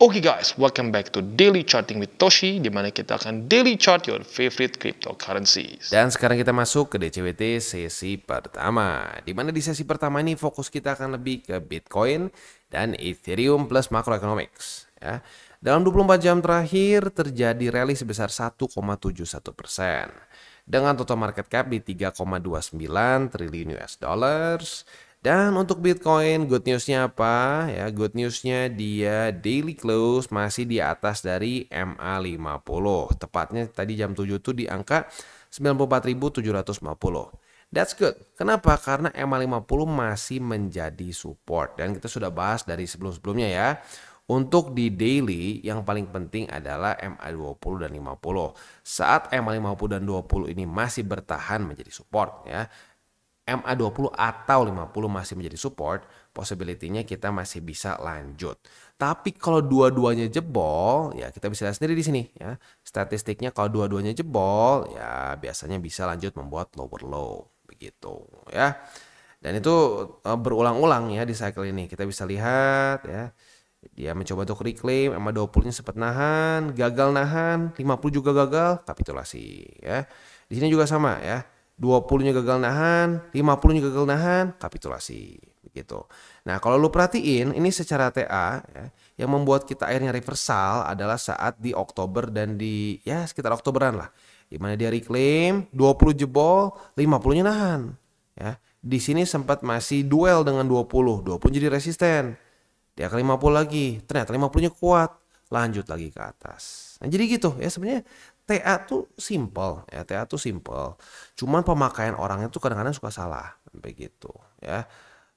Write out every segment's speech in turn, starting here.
Oke guys, welcome back to Daily Charting with Toshi, di mana kita akan daily chart your favorite cryptocurrencies. Dan sekarang kita masuk ke DCWT sesi pertama, di mana di sesi pertama ini fokus kita akan lebih ke Bitcoin dan Ethereum plus macroeconomics. Ya. Dalam 24 jam terakhir terjadi rally sebesar 1,71%. Dengan total market cap di 3,29 triliun US dollars. Dan untuk Bitcoin, good newsnya apa? Ya, good newsnya dia daily close masih di atas dari MA50. Tepatnya tadi jam 7 tuh di angka 94.750. That's good. Kenapa? Karena MA50 masih menjadi support. Dan kita sudah bahas dari sebelum-sebelumnya ya. Untuk di daily yang paling penting adalah MA20 dan 50. Saat MA50 dan 20 ini masih bertahan menjadi support ya. MA20 atau 50 masih menjadi support, possibility-nya kita masih bisa lanjut. Tapi kalau dua-duanya jebol, ya kita bisa lihat sendiri di sini ya. Statistiknya kalau dua-duanya jebol, ya biasanya bisa lanjut membuat lower low begitu ya. Dan itu berulang-ulang ya di cycle ini. Kita bisa lihat ya. Dia mencoba untuk reclaim, MA20-nya sempat nahan, gagal nahan, 50 juga gagal, kapitulasi ya. Di sini juga sama ya. 20-nya gagal nahan, 50-nya gagal nahan, kapitulasi begitu. Nah, kalau lu perhatiin ini secara TA ya, yang membuat kita akhirnya reversal adalah saat di Oktober dan di ya sekitar Oktoberan lah. Di mana dia reclaim, 20 jebol, 50-nya nahan ya. Di sini sempat masih duel dengan 20 jadi resisten. Dia ke 50 lagi, ternyata 50-nya kuat, lanjut lagi ke atas. Nah, jadi gitu ya sebenarnya TA tuh simple ya, TA tuh simple. Cuman pemakaian orangnya tuh kadang-kadang suka salah begitu ya.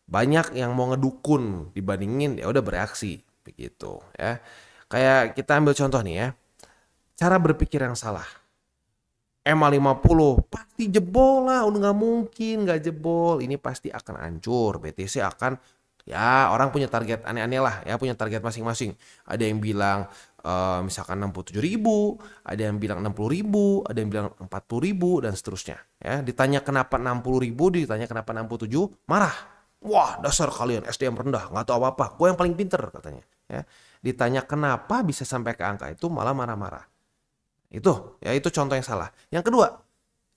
Banyak yang mau ngedukun dibandingin ya udah bereaksi begitu ya. Kayak kita ambil contoh nih ya. Cara berpikir yang salah. MA50 pasti jebol lah, udah nggak mungkin nggak jebol. Ini pasti akan hancur. BTC akan ya orang punya target aneh-aneh lah ya, punya target masing-masing. Ada yang bilang misalkan 67.000, ada yang bilang 60.000, ada yang bilang 40.000 dan seterusnya ya. Ditanya kenapa 60.000, ditanya kenapa 67, marah. Wah, dasar kalian SDM rendah, nggak tahu apa-apa. Gue yang paling pinter katanya ya. Ditanya kenapa bisa sampai ke angka itu malah marah-marah. Itu ya, itu contoh yang salah. Yang kedua,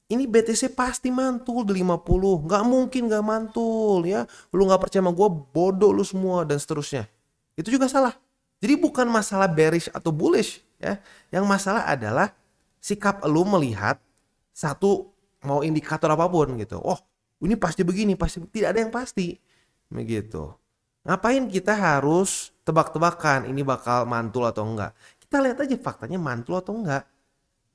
ini BTC pasti mantul di 50. Nggak mungkin nggak mantul ya. Lu nggak percaya sama gue, bodoh lu semua dan seterusnya. Itu juga salah. Jadi bukan masalah bearish atau bullish ya. Yang masalah adalah sikap lu melihat satu mau indikator apapun gitu. Oh, ini pasti begini, pasti tidak ada yang pasti. Begitu. Ngapain kita harus tebak-tebakan ini bakal mantul atau enggak? Kita lihat aja faktanya mantul atau enggak.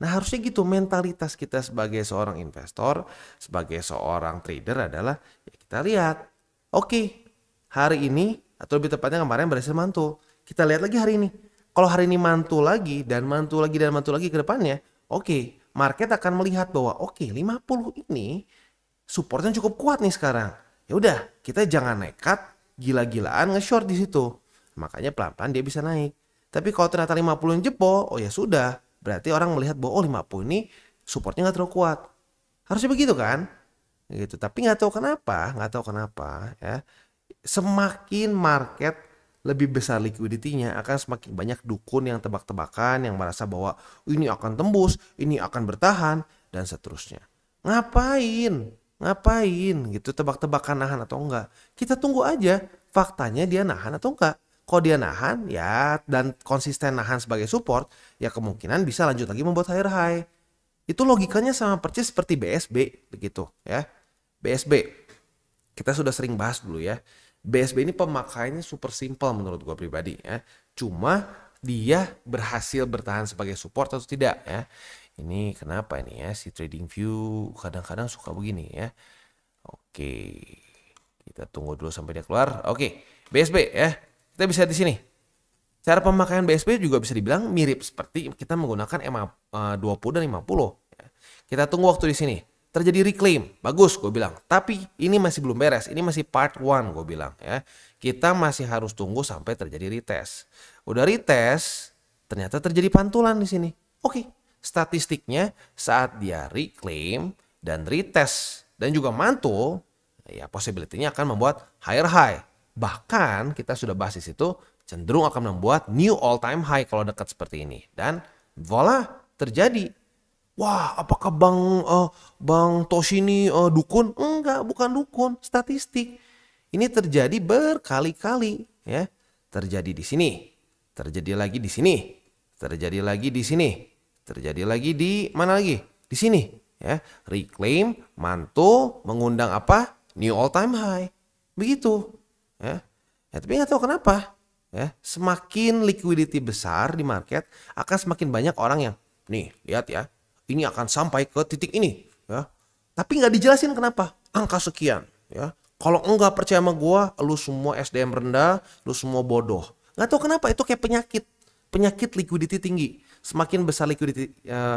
Nah, harusnya gitu mentalitas kita sebagai seorang investor, sebagai seorang trader adalah ya kita lihat. Oke, hari ini atau lebih tepatnya kemarin berhasil mantul. Kita lihat lagi hari ini. Kalau hari ini mantul lagi dan mantul lagi dan mantul lagi ke depannya, oke, market akan melihat bahwa oke, 50 ini supportnya cukup kuat nih sekarang. Ya udah, kita jangan nekat gila-gilaan nge-short di situ. Makanya pelan-pelan dia bisa naik. Tapi kalau ternyata 50 yang jebol, oh ya sudah. Berarti orang melihat bahwa oh 50 ini supportnya nggak terlalu kuat. Harusnya begitu kan? Gitu. Tapi nggak tahu kenapa ya. Semakin market lebih besar liquidity-nya akan semakin banyak dukun yang tebak-tebakan yang merasa bahwa ini akan tembus, ini akan bertahan dan seterusnya. Ngapain gitu tebak-tebakan nahan atau enggak? Kita tunggu aja faktanya dia nahan atau enggak. Kalau dia nahan ya dan konsisten nahan sebagai support ya kemungkinan bisa lanjut lagi membuat higher high. Itu logikanya sama persis seperti BSB begitu ya. BSB kita sudah sering bahas dulu ya. BSB ini pemakaiannya super simple menurut gue pribadi ya. Cuma dia berhasil bertahan sebagai support atau tidak ya. Ini kenapa ini ya si TradingView kadang-kadang suka begini ya. Oke. Kita tunggu dulu sampai dia keluar. Oke. BSB ya. Kita bisa lihat di sini. Cara pemakaian BSB juga bisa dibilang mirip seperti kita menggunakan MA20 dan 50 ya. Kita tunggu waktu di sini. Terjadi reclaim, bagus gue bilang. Tapi ini masih belum beres, ini masih part 1 gue bilang ya. Kita masih harus tunggu sampai terjadi retest. Udah retest, ternyata terjadi pantulan di sini. Oke, statistiknya saat dia reclaim dan retest dan juga mantul, ya possibility-nya akan membuat higher high. Bahkan kita sudah bahas di situ cenderung akan membuat new all time high kalau dekat seperti ini. Dan voila, terjadi. Wah, apakah Bang Toshi ini dukun? Enggak, bukan dukun, statistik. Ini terjadi berkali-kali ya. Terjadi di sini, terjadi lagi di sini, terjadi lagi di sini, terjadi lagi di mana lagi? Di sini ya. Reclaim, mantul, mengundang apa? New all time high. Begitu ya. Ya, tapi nggak tahu kenapa ya. Semakin liquidity besar di market, akan semakin banyak orang yang nih, lihat ya. Ini akan sampai ke titik ini ya. Tapi nggak dijelasin kenapa. Angka sekian ya. Kalau enggak percaya sama gua, lu semua SDM rendah, lu semua bodoh. Nggak tahu kenapa, itu kayak penyakit. Penyakit liquidity tinggi. Semakin besar liquidity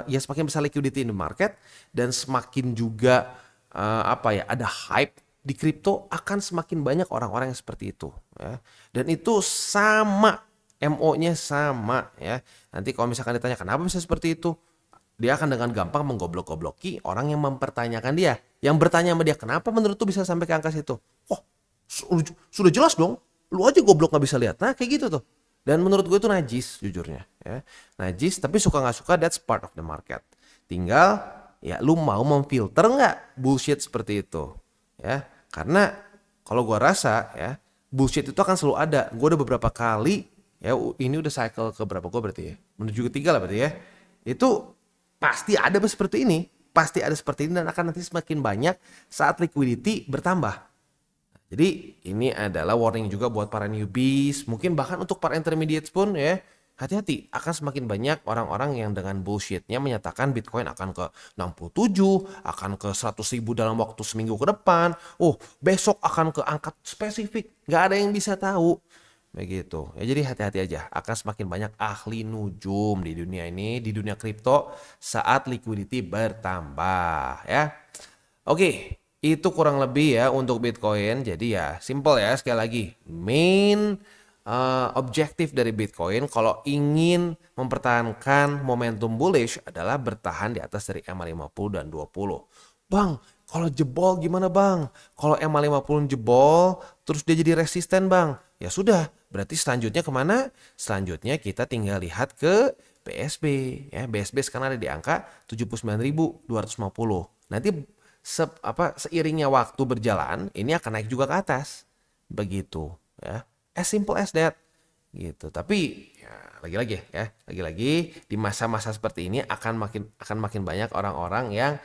semakin besar liquidity in the market dan semakin juga ada hype di kripto, akan semakin banyak orang-orang yang seperti itu ya. Dan itu sama, MO-nya sama ya. Nanti kalau misalkan ditanya kenapa bisa seperti itu, dia akan dengan gampang menggoblok-gobloki orang yang mempertanyakan dia. Yang bertanya sama dia, kenapa menurut tuh bisa sampai ke angka situ? Oh, sudah jelas dong. Lu aja goblok gak bisa lihat. Nah, kayak gitu tuh. Dan menurut gue itu najis jujurnya. Ya. Najis, tapi suka gak suka, that's part of the market. Tinggal, ya lu mau memfilter gak bullshit seperti itu. Ya, karena kalau gue rasa ya, bullshit itu akan selalu ada. Gue udah beberapa kali, ya ini udah cycle ke berapa gue berarti ya? Menuju ketiga lah berarti ya. Itu pasti ada seperti ini, pasti ada seperti ini dan akan nanti semakin banyak saat liquidity bertambah. Jadi ini adalah warning juga buat para newbies, mungkin bahkan untuk para intermediates pun ya, hati-hati, akan semakin banyak orang-orang yang dengan bullshitnya menyatakan Bitcoin akan ke 67, akan ke 100.000 dalam waktu seminggu ke depan, besok akan ke angka spesifik, nggak ada yang bisa tahu. Begitu ya, jadi hati-hati aja, akan semakin banyak ahli nujum di dunia ini, di dunia kripto saat liquidity bertambah ya. Oke, itu kurang lebih ya untuk Bitcoin. Jadi ya simple ya, sekali lagi main objektif dari Bitcoin kalau ingin mempertahankan momentum bullish adalah bertahan di atas dari EMA 50 dan 20. Bang, kalau jebol gimana bang? Kalau EMA 50 jebol terus dia jadi resisten bang, ya sudah, berarti selanjutnya kemana? Selanjutnya kita tinggal lihat ke BSB ya. BSB sekarang ada di angka 79.250. Nanti seiringnya waktu berjalan ini akan naik juga ke atas. Begitu ya. As simple as that. Gitu. Tapi ya, lagi-lagi di masa-masa seperti ini akan makin banyak orang-orang yang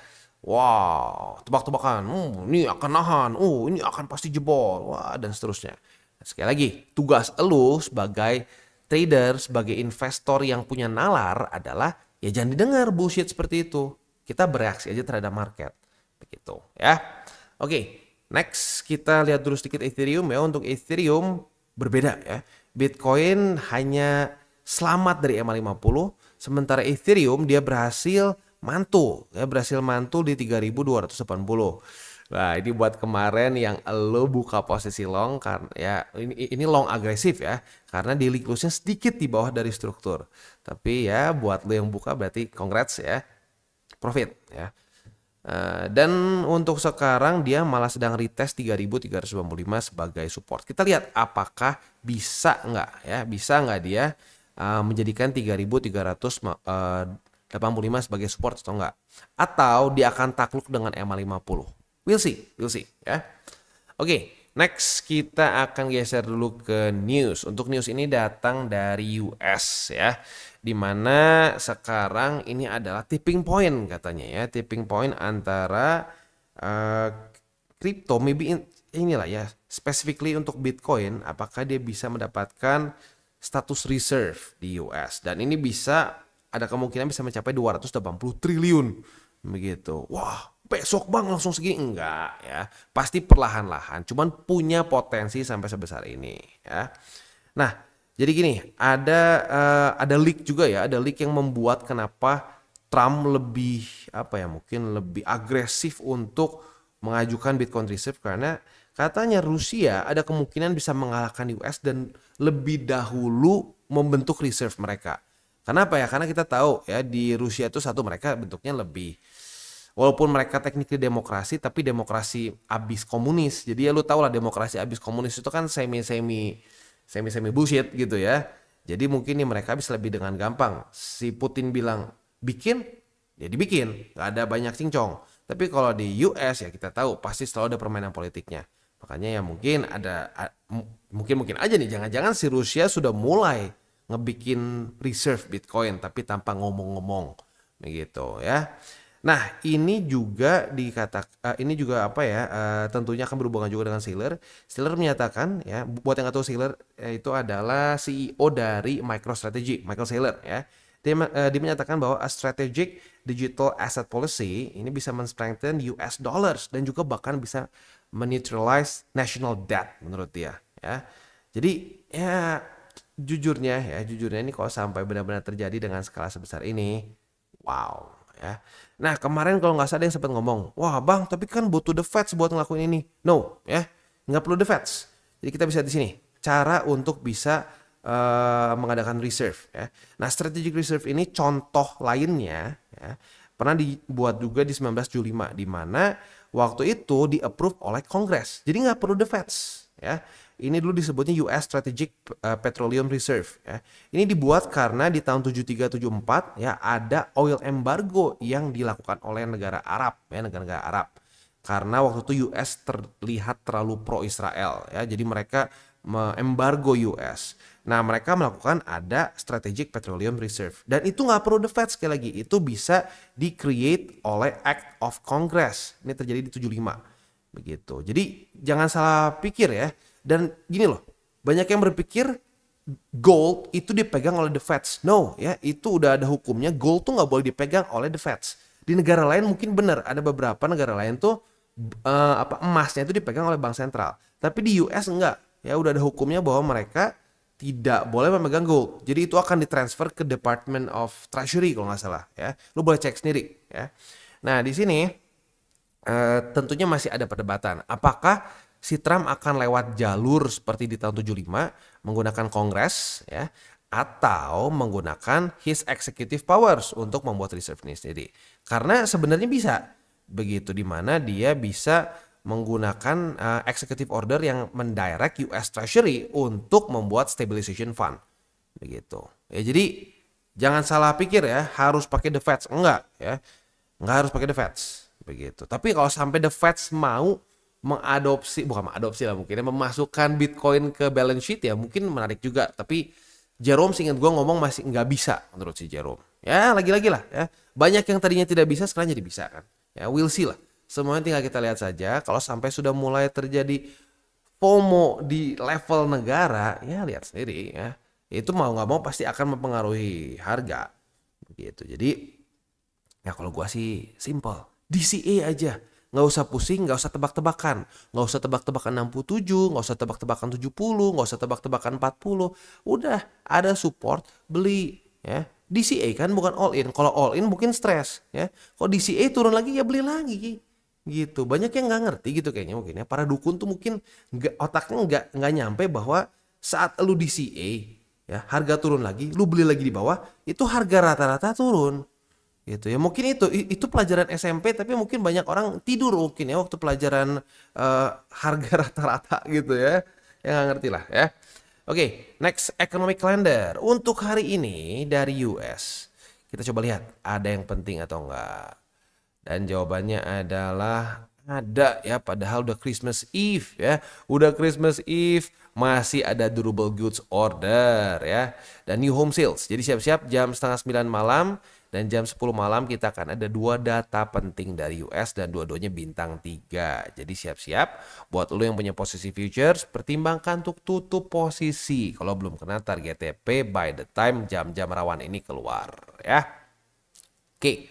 wow, tebak-tebakan, ini akan nahan, ini akan pasti jebol, wah, dan seterusnya. Sekali lagi, tugas elu sebagai trader, sebagai investor yang punya nalar adalah ya jangan didengar bullshit seperti itu. Kita bereaksi aja terhadap market. Begitu ya. Oke, next kita lihat dulu sedikit Ethereum ya. Untuk Ethereum berbeda ya. Bitcoin hanya selamat dari EMA 50, sementara Ethereum dia berhasil mantul di 3.280. Nah, ini buat kemarin yang lo buka posisi long karena ya ini long agresif ya, karena daily close-nya sedikit di bawah dari struktur. Tapi ya buat lo yang buka berarti congrats ya, profit ya. Dan untuk sekarang dia malah sedang retest 3.395 sebagai support. Kita lihat apakah bisa nggak dia menjadikan 3.385 sebagai support atau enggak, atau dia akan takluk dengan EMA 50. We'll see ya. Oke, next kita akan geser dulu ke news. Untuk news ini datang dari US ya, dimana sekarang ini adalah tipping point katanya ya, tipping point antara crypto, inilah ya, specifically untuk Bitcoin, apakah dia bisa mendapatkan status reserve di US, dan ini bisa ada kemungkinan bisa mencapai 280 triliun begitu. Wah, besok bang langsung segini? Enggak ya, pasti perlahan-lahan, cuman punya potensi sampai sebesar ini ya. Nah, jadi gini, ada leak juga ya, ada leak yang membuat kenapa Trump lebih mungkin lebih agresif untuk mengajukan Bitcoin Reserve, karena katanya Rusia ada kemungkinan bisa mengalahkan US dan lebih dahulu membentuk reserve mereka. Kenapa ya? Karena kita tahu ya di Rusia itu mereka bentuknya lebih, walaupun mereka tekniknya demokrasi, tapi demokrasi abis komunis. Jadi ya lu tau lah, demokrasi abis komunis itu kan semi semi bullshit gitu ya. Jadi mungkin nih mereka bisa lebih dengan gampang. Si Putin bilang bikin, ya dibikin, nggak ada banyak cincong. Tapi kalau di US ya kita tahu pasti selalu ada permainan politiknya. Makanya ya mungkin aja nih, jangan-jangan si Rusia sudah mulai ngebikin reserve Bitcoin tapi tanpa ngomong-ngomong begitu ya. Nah, ini juga ini juga apa ya? Tentunya akan berhubungan juga dengan Saylor. Saylor menyatakan ya, buat yang nggak tahu Saylor itu adalah CEO dari MicroStrategy, Michael Saylor ya. Dia menyatakan bahwa a strategic digital asset policy ini bisa men-strengthen US dollars dan juga bahkan bisa neutralize national debt menurut dia ya. Jadi ya jujurnya ini kalau sampai benar-benar terjadi dengan skala sebesar ini, wow ya. Nah kemarin kalau nggak salah ada yang sempat ngomong, wah bang tapi kan butuh the Feds buat ngelakuin ini. No ya, nggak perlu the Feds. Jadi kita bisa di sini cara untuk bisa mengadakan reserve ya. Nah strategic reserve ini contoh lainnya ya, pernah dibuat juga di 1975 di mana waktu itu di-approve oleh Kongres. Jadi nggak perlu the Feds ya. Ini dulu disebutnya US Strategic Petroleum Reserve ya. Ini dibuat karena di tahun 73-74 ya ada oil embargo yang dilakukan oleh negara Arab ya, negara-negara Arab. Karena waktu itu US terlihat terlalu pro Israel ya. Jadi mereka embargo US. Nah, mereka melakukan ada Strategic Petroleum Reserve dan itu nggak perlu the Fed sekali lagi. Itu bisa di-create oleh Act of Congress. Ini terjadi di 75. Begitu. Jadi jangan salah pikir ya. Dan gini loh, banyak yang berpikir gold itu dipegang oleh the Feds. No, ya itu udah ada hukumnya. Gold tuh nggak boleh dipegang oleh the Feds. Di negara lain mungkin benar, ada beberapa negara lain tuh emasnya itu dipegang oleh bank sentral. Tapi di US enggak. Ya udah ada hukumnya bahwa mereka tidak boleh memegang gold. Jadi itu akan ditransfer ke Department of Treasury kalau nggak salah. Ya, lu boleh cek sendiri. Ya. Nah di sini tentunya masih ada perdebatan. Apakah si Trump akan lewat jalur seperti di tahun 75 menggunakan Kongres ya atau menggunakan his executive powers untuk membuat reserve ini sendiri. Karena sebenarnya bisa begitu di mana dia bisa menggunakan executive order yang mendirect US Treasury untuk membuat stabilization fund. Begitu. Ya jadi jangan salah pikir ya harus pakai the Feds, enggak ya. Enggak harus pakai the Feds. Begitu. Tapi kalau sampai the Feds mau bukan mengadopsi lah mungkin, memasukkan Bitcoin ke balance sheet ya mungkin menarik juga. Tapi Jerome seingat gue ngomong masih nggak bisa menurut si Jerome. Ya lagi-lagi lah ya. Banyak yang tadinya tidak bisa sekarang jadi bisa kan. Ya we'll see lah. Semuanya tinggal kita lihat saja. Kalau sampai sudah mulai terjadi FOMO di level negara, ya lihat sendiri ya. Itu mau nggak mau pasti akan mempengaruhi harga. Begitu. Jadi ya kalau gue sih simple. DCA aja. Nggak usah pusing, nggak usah tebak-tebakan. Nggak usah tebak-tebakan 67, nggak usah tebak-tebakan 70, nggak usah tebak-tebakan 40. Udah ada support, beli. Ya. DCA kan bukan all in. Kalau all in mungkin stres. Ya. Kalau DCA turun lagi ya beli lagi. Gitu. Banyak yang nggak ngerti gitu kayaknya mungkin ya. Para dukun tuh mungkin otaknya nggak nyampe bahwa saat lu DCA, ya, harga turun lagi, lu beli lagi di bawah, itu harga rata-rata turun. Gitu ya mungkin itu pelajaran SMP tapi mungkin banyak orang tidur mungkin ya waktu pelajaran harga rata-rata gitu ya yang nggak ngerti lah ya. Oke, next economic calendar untuk hari ini dari US kita coba lihat ada yang penting atau enggak dan jawabannya adalah ada ya, padahal udah Christmas Eve ya, udah Christmas Eve masih ada durable goods order ya dan new home sales. Jadi siap-siap jam 8:30 malam dan jam 10 malam kita akan ada dua data penting dari US dan dua-duanya bintang 3. Jadi siap-siap buat lo yang punya posisi futures, pertimbangkan untuk tutup posisi kalau belum kena target TP by the time jam-jam rawan ini keluar ya. Oke,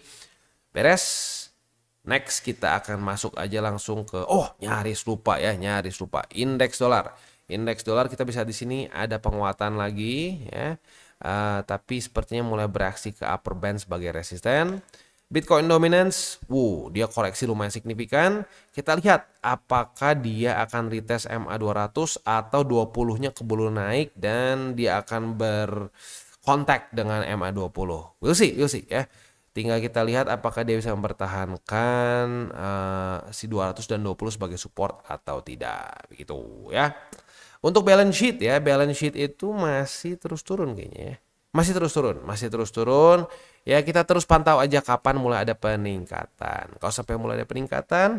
beres. Next kita akan masuk aja langsung ke nyaris lupa indeks dolar. Indeks dolar kita bisa di sini ada penguatan lagi ya. Tapi sepertinya mulai bereaksi ke upper band sebagai resisten. Bitcoin dominance, dia koreksi lumayan signifikan. Kita lihat apakah dia akan retest MA200 atau 20-nya keburu naik dan dia akan berkontak dengan MA20. We'll see ya. Tinggal kita lihat apakah dia bisa mempertahankan si 200 dan 20 sebagai support atau tidak. Begitu ya. Untuk balance sheet ya, balance sheet itu masih terus turun kayaknya ya. Masih terus turun. Ya kita terus pantau aja kapan mulai ada peningkatan. Kalau sampai mulai ada peningkatan,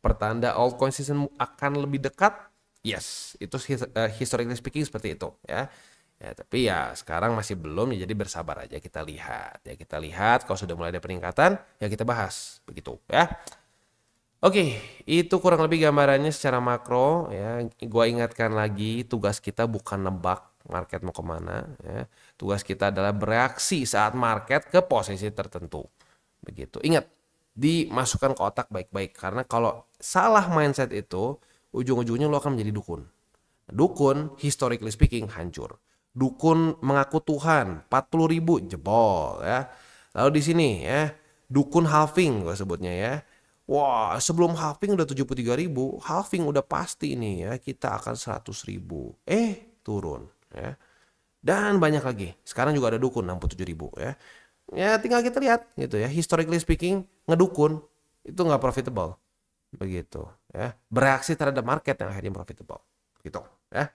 pertanda altcoin season akan lebih dekat. Yes, itu historically speaking seperti itu ya. Ya, tapi ya sekarang masih belum ya, jadi bersabar aja kita lihat. Ya kita lihat kalau sudah mulai ada peningkatan ya kita bahas begitu ya. Oke, itu kurang lebih gambarannya secara makro ya. Gua ingatkan lagi, tugas kita bukan nebak market mau kemana ya. Tugas kita adalah bereaksi saat market ke posisi tertentu. Begitu. Ingat, dimasukkan ke otak baik-baik, karena kalau salah mindset itu ujung-ujungnya lo akan menjadi dukun. Dukun historically speaking hancur. Dukun mengaku Tuhan 40.000 jebol ya. Lalu di sini ya, dukun halving gue sebutnya ya. Wah, sebelum halving udah 73.000, halving udah pasti nih ya, kita akan 100.000. Turun ya. Dan banyak lagi. Sekarang juga ada dukun 67.000 ya. Ya tinggal kita lihat gitu ya. Historically speaking, ngedukun itu nggak profitable. Begitu ya. Bereaksi terhadap market yang akhirnya profitable. Gitu ya.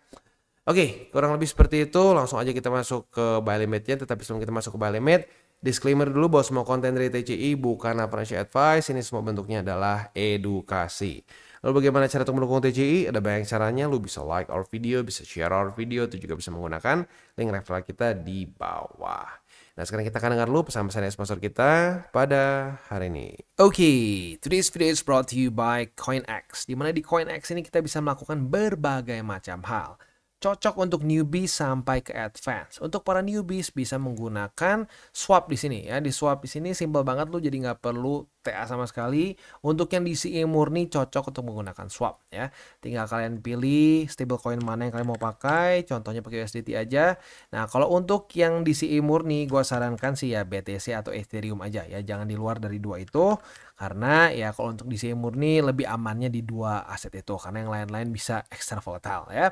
Oke, kurang lebih seperti itu. Langsung aja kita masuk ke buy limitnya. Tetapi sebelum kita masuk ke buy limit, disclaimer dulu bahwa semua konten dari TCI bukan financial advice. Ini semua bentuknya adalah edukasi. Lalu bagaimana cara untuk mendukung TCI? Ada banyak caranya. Lu bisa like our video, bisa share our video. Itu juga bisa menggunakan link referral kita di bawah. Nah sekarang kita akan dengar dulu pesan-pesan dari sponsor kita pada hari ini. Oke, today's video is brought to you by CoinX. Dimana di CoinX ini kita bisa melakukan berbagai macam hal. Cocok untuk newbies sampai ke advance. Untuk para newbies bisa menggunakan swap di sini ya. Di swap di sini simple banget, lu jadi nggak perlu TA sama sekali. Untuk yang DCA murni cocok untuk menggunakan swap ya. Tinggal kalian pilih stablecoin mana yang kalian mau pakai. Contohnya pakai USDT aja. Nah kalau untuk yang DCA murni, gue sarankan sih ya BTC atau Ethereum aja ya. Jangan di luar dari dua itu. Karena ya kalau untuk DCA murni lebih amannya di dua aset itu. Karena yang lain-lain bisa extra volatile ya.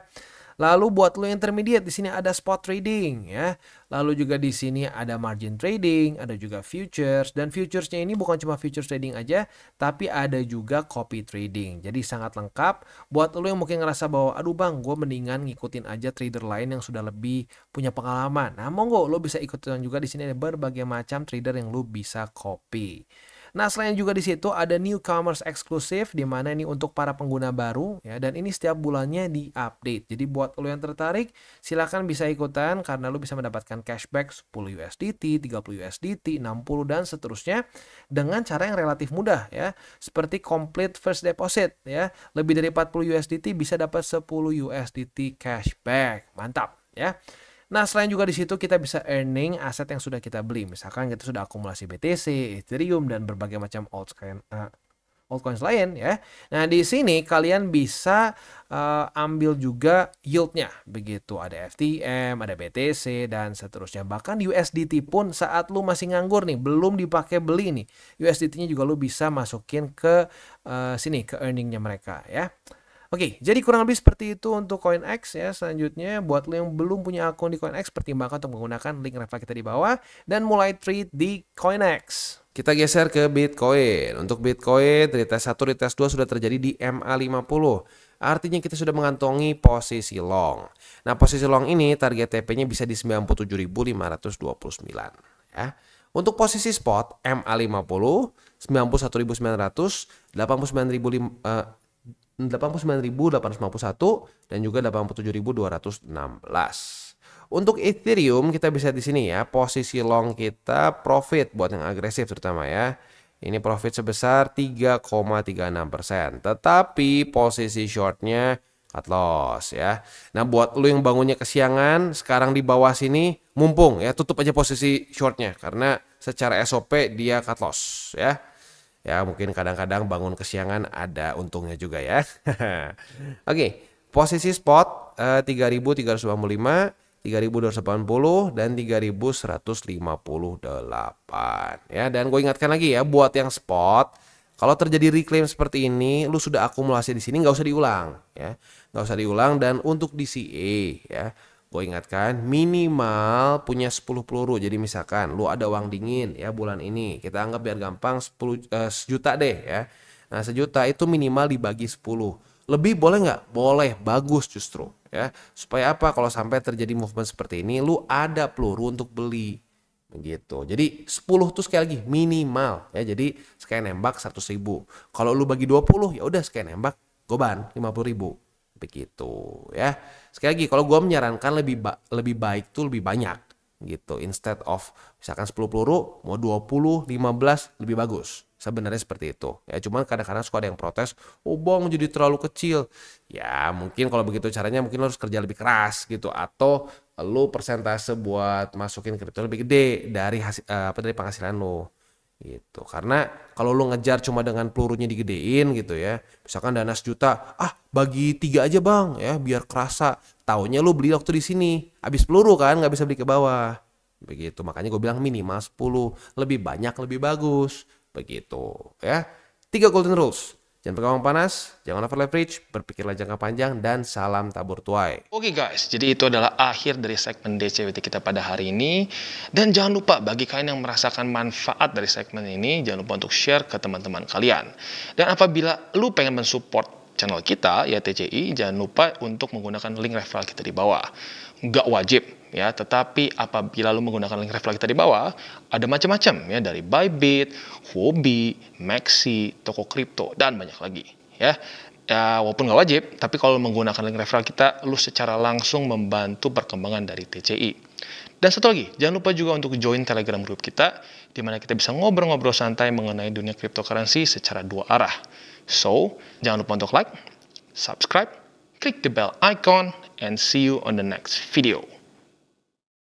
Lalu buat lo yang intermediate di sini ada spot trading ya. Lalu juga di sini ada margin trading, ada juga futures, dan futuresnya ini bukan cuma futures trading aja, tapi ada juga copy trading. Jadi sangat lengkap buat lo yang mungkin ngerasa bahwa aduh bang, gue mendingan ngikutin aja trader lain yang sudah lebih punya pengalaman. Nah, monggo lo bisa ikutin juga, di sini ada berbagai macam trader yang lo bisa copy. Nah, selain juga di situ ada newcomers eksklusif, di mana ini untuk para pengguna baru ya, dan ini setiap bulannya di-update. Jadi buat lo yang tertarik, silakan bisa ikutan karena lo bisa mendapatkan cashback 10 USDT, 30 USDT, 60 dan seterusnya dengan cara yang relatif mudah ya. Seperti complete first deposit ya. Lebih dari 40 USDT bisa dapat 10 USDT cashback. Mantap ya. Nah, selain juga di situ kita bisa earning aset yang sudah kita beli. Misalkan kita sudah akumulasi BTC, Ethereum, dan berbagai macam altcoins lain ya. Nah, di sini kalian bisa ambil juga yieldnya. Begitu, ada FTM, ada BTC, dan seterusnya. Bahkan USDT pun saat lu masih nganggur nih, belum dipakai beli nih, USDT-nya juga lu bisa masukin ke sini, ke earningnya mereka ya. Oke, jadi kurang lebih seperti itu untuk CoinX ya. Selanjutnya, buat lo yang belum punya akun di CoinX, pertimbangkan untuk menggunakan link referral kita di bawah dan mulai trade di CoinX. Kita geser ke Bitcoin. Untuk Bitcoin, retest 1, retest 2 sudah terjadi di MA50. Artinya kita sudah mengantongi posisi long. Nah, posisi long ini target TP-nya bisa di 97.529 ya. Untuk posisi spot MA50 91.900, 89.851 dan juga 87.216. Untuk Ethereum kita bisa di sini ya, posisi long kita profit buat yang agresif terutama ya. Ini profit sebesar 3,36%. Tetapi posisi shortnya cut loss ya. Nah, buat lu yang bangunnya kesiangan, sekarang di bawah sini mumpung ya, tutup aja posisi shortnya karena secara SOP dia cut loss ya. Ya mungkin kadang-kadang bangun kesiangan ada untungnya juga ya. Oke, posisi spot 3.385, 3.280 dan 3.158 ya. Dan gue ingatkan lagi ya, buat yang spot, kalau terjadi reclaim seperti ini, lu sudah akumulasi di sini, nggak usah diulang ya, nggak usah diulang. Dan untuk DCA ya, gue ingatkan minimal punya 10 peluru. Jadi misalkan lu ada uang dingin ya bulan ini, kita anggap biar gampang 10 sejuta deh ya. Nah, sejuta itu minimal dibagi 10. Lebih boleh nggak? Boleh, bagus justru ya. Supaya apa? Kalau sampai terjadi movement seperti ini, lu ada peluru untuk beli. Begitu. Jadi 10 tuh sekali lagi minimal ya. Jadi sekali nembak 100.000. Kalau lu bagi 20 ya udah sekali nembak goban 50.000. Begitu ya. Sekali lagi kalau gua menyarankan lebih baik tuh lebih banyak gitu. Instead of misalkan 10 peluru mau 20, 15 lebih bagus. Sebenarnya seperti itu. Ya cuman kadang-kadang suka ada yang protes, "Oh, Bang, jadi terlalu kecil." Ya, mungkin kalau begitu caranya mungkin lo harus kerja lebih keras gitu atau lo persentase buat masukin kripto lebih gede dari hasil dari penghasilan lo. Gitu. Karena kalau lo ngejar cuma dengan pelurunya digedein gitu ya. Misalkan dana 1 juta, bagi 3 aja, Bang, ya biar kerasa. Taunya lo beli waktu di sini. Habis peluru kan nggak bisa beli ke bawah. Begitu. Makanya gue bilang minimal 10, lebih banyak lebih bagus. Begitu ya. 3 golden rules. Jangan pegang uang panas, jangan over leverage, berpikirlah jangka panjang, dan salam tabur tuai. Oke guys, jadi itu adalah akhir dari segmen DCWT kita pada hari ini. Dan jangan lupa bagi kalian yang merasakan manfaat dari segmen ini, jangan lupa untuk share ke teman-teman kalian. Dan apabila lu pengen mensupport channel kita, ya TCI, jangan lupa untuk menggunakan link referral kita di bawah. Nggak wajib ya, tetapi apabila lu menggunakan link referral kita di bawah, ada macam-macam ya, dari Bybit, Huobi, Maxi, toko kripto, dan banyak lagi ya. Ya, walaupun nggak wajib, tapi kalau menggunakan link referral kita, lu secara langsung membantu perkembangan dari TCI. Dan satu lagi, jangan lupa juga untuk join Telegram group kita, di mana kita bisa ngobrol-ngobrol santai mengenai dunia cryptocurrency secara 2 arah. So, jangan lupa untuk like, subscribe, click the bell icon, and see you on the next video.